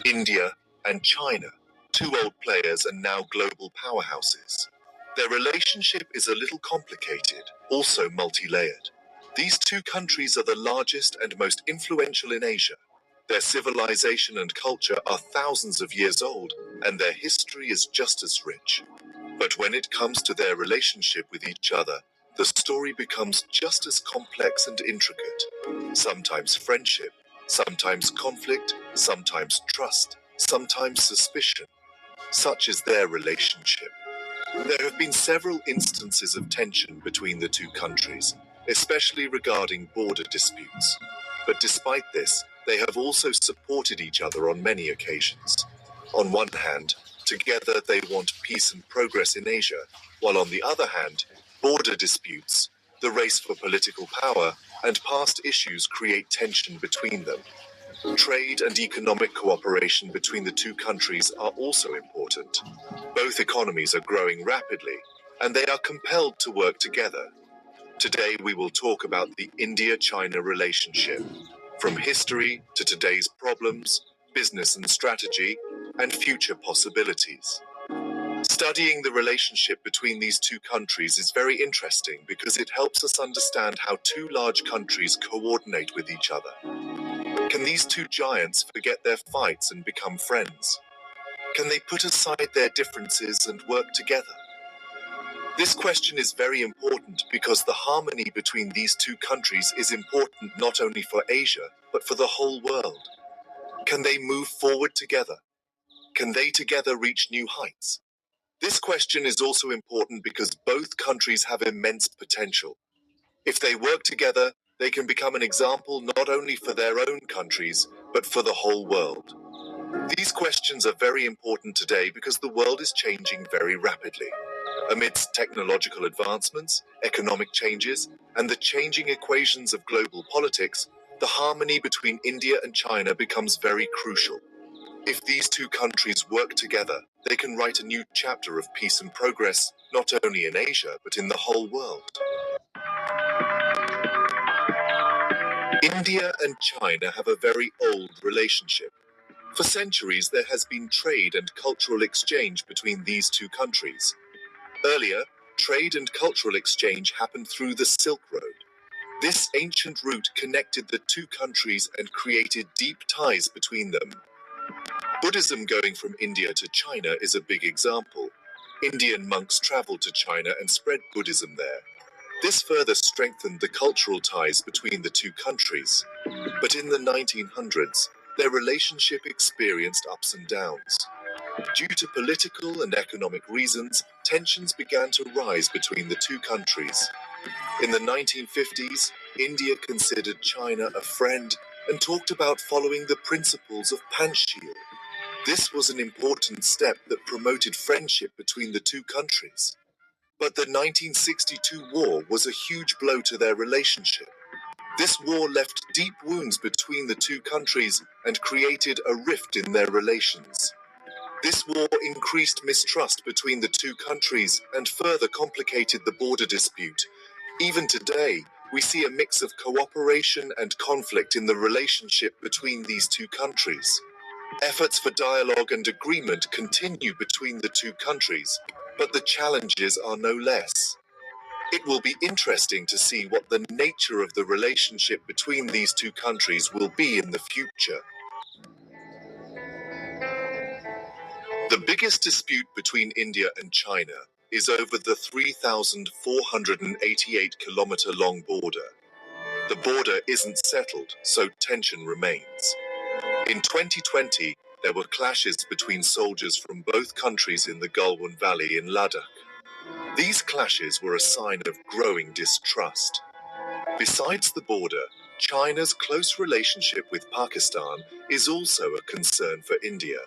India and China, two old players and now global powerhouses. Their relationship is a little complicated, also multi-layered. These two countries are the largest and most influential in Asia. Their civilization and culture are thousands of years old, and their history is just as rich. But when it comes to their relationship with each other, the story becomes just as complex and intricate. Sometimes friendship, sometimes conflict, sometimes trust, sometimes suspicion. Such is their relationship. There have been several instances of tension between the two countries, especially regarding border disputes. But despite this, they have also supported each other on many occasions. On one hand, together they want peace and progress in Asia, while on the other hand, border disputes, the race for political power, and past issues create tension between them. Trade and economic cooperation between the two countries are also important. Both economies are growing rapidly, and they are compelled to work together. Today we will talk about the India-China relationship, from history to today's problems, business and strategy, and future possibilities. Studying the relationship between these two countries is very interesting because it helps us understand how two large countries coordinate with each other. Can these two giants forget their fights and become friends? Can they put aside their differences and work together? This question is very important because the harmony between these two countries is important not only for Asia, but for the whole world. Can they move forward together? Can they together reach new heights? This question is also important because both countries have immense potential. If they work together, they can become an example not only for their own countries, but for the whole world. These questions are very important today because the world is changing very rapidly. Amidst technological advancements, economic changes, and the changing equations of global politics, the harmony between India and China becomes very crucial. If these two countries work together, they can write a new chapter of peace and progress, not only in Asia, but in the whole world. India and China have a very old relationship. For centuries, there has been trade and cultural exchange between these two countries. Earlier, trade and cultural exchange happened through the Silk Road. This ancient route connected the two countries and created deep ties between them. Buddhism going from India to China is a big example. Indian monks traveled to China and spread Buddhism there. This further strengthened the cultural ties between the two countries. But in the 1900s, their relationship experienced ups and downs. Due to political and economic reasons, tensions began to rise between the two countries. In the 1950s, India considered China a friend and talked about following the principles of Panchsheel. This was an important step that promoted friendship between the two countries. But the 1962 war was a huge blow to their relationship. This war left deep wounds between the two countries and created a rift in their relations. This war increased mistrust between the two countries and further complicated the border dispute. Even today, we see a mix of cooperation and conflict in the relationship between these two countries. Efforts for dialogue and agreement continue between the two countries, but the challenges are no less. It will be interesting to see what the nature of the relationship between these two countries will be in the future. The biggest dispute between India and China is over the 3,488-kilometer-long border. The border isn't settled, so tension remains. In 2020, there were clashes between soldiers from both countries in the Galwan Valley in Ladakh. These clashes were a sign of growing distrust. Besides the border, China's close relationship with Pakistan is also a concern for India.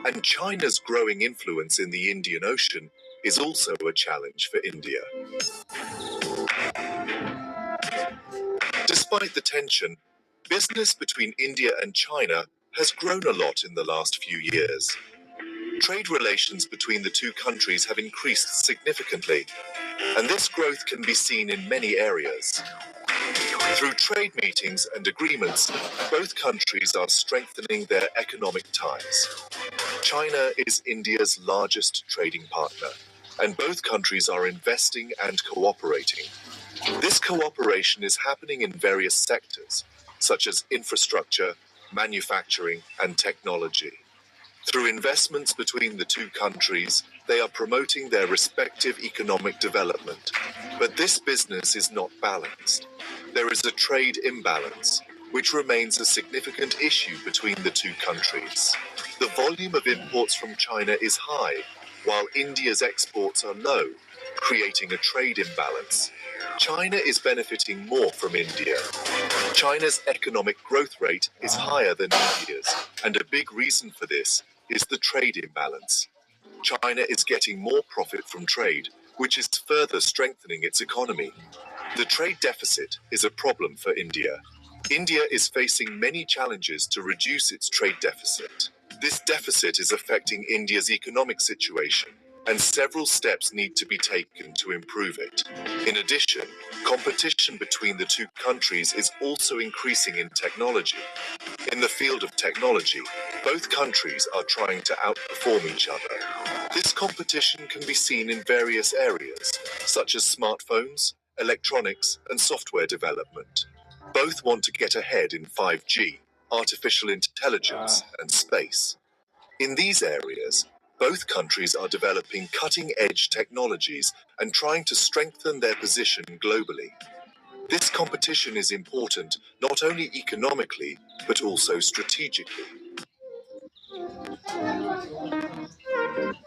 And China's growing influence in the Indian Ocean is also a challenge for India. Despite the tension, business between India and China has grown a lot in the last few years. Trade relations between the two countries have increased significantly, and this growth can be seen in many areas. Through trade meetings and agreements, both countries are strengthening their economic ties. China is India's largest trading partner, and both countries are investing and cooperating. This cooperation is happening in various sectors, such as infrastructure, manufacturing, and technology. Through investments between the two countries, they are promoting their respective economic development. But this business is not balanced. There is a trade imbalance, which remains a significant issue between the two countries. The volume of imports from China is high, while India's exports are low, creating a trade imbalance. China is benefiting more from India. China's economic growth rate is higher than India's, and a big reason for this is the trade imbalance. China is getting more profit from trade, which is further strengthening its economy. The trade deficit is a problem for India. India is facing many challenges to reduce its trade deficit. This deficit is affecting India's economic situation, and several steps need to be taken to improve it. In addition, competition between the two countries is also increasing in technology. In the field of technology, both countries are trying to outperform each other. This competition can be seen in various areas, such as smartphones, electronics, and software development. Both want to get ahead in 5G, artificial intelligence, and space. In these areas, both countries are developing cutting-edge technologies and trying to strengthen their position globally. This competition is important not only economically, but also strategically.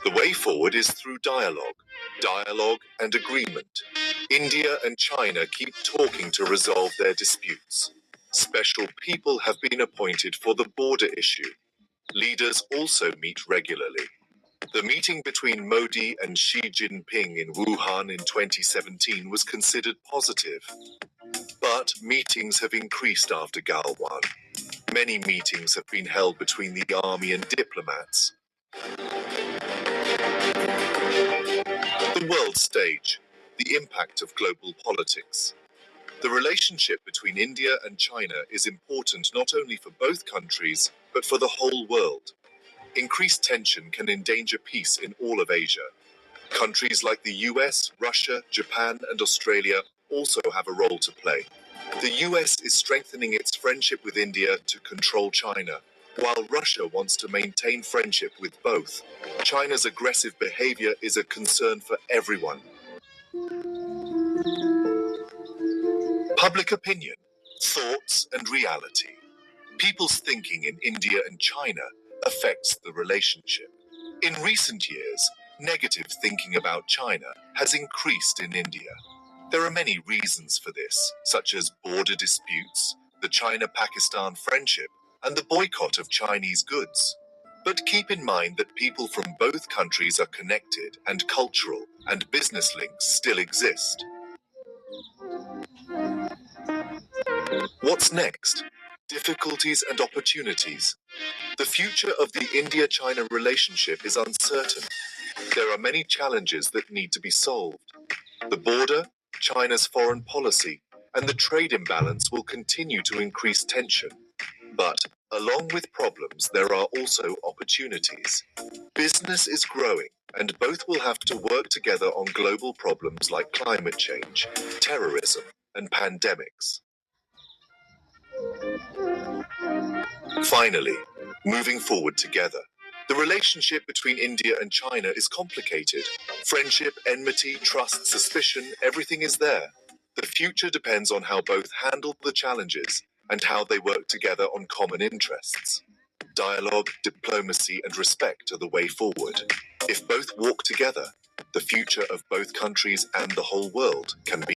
The way forward is through dialogue and agreement. India and China keep talking to resolve their disputes. Special people have been appointed for the border issue. Leaders also meet regularly. The meeting between Modi and Xi Jinping in Wuhan in 2017 was considered positive. But meetings have increased after Galwan. Many meetings have been held between the army and diplomats. The world stage, the impact of global politics. The relationship between India and China is important not only for both countries, but for the whole world. Increased tension can endanger peace in all of Asia. Countries like the US, Russia, Japan, and Australia also have a role to play. The US is strengthening its friendship with India to control China, while Russia wants to maintain friendship with both. China's aggressive behavior is a concern for everyone. Public opinion, thoughts, and reality. People's thinking in India and China affects the relationship. In recent years, negative thinking about China has increased in India. There are many reasons for this, such as border disputes, the China-Pakistan friendship, and the boycott of Chinese goods. But keep in mind that people from both countries are connected, and cultural and business links still exist. What's next? Difficulties and opportunities. The future of the India-China relationship is uncertain. There are many challenges that need to be solved. The border, China's foreign policy, and the trade imbalance will continue to increase tension. But, along with problems, there are also opportunities. Business is growing, and both will have to work together on global problems like climate change, terrorism, and pandemics. Finally, moving forward together. The relationship between India and China is complicated. Friendship, enmity, trust, suspicion, everything is there. The future depends on how both handle the challenges and how they work together on common interests. Dialogue, diplomacy, and respect are the way forward. If both walk together, the future of both countries and the whole world can be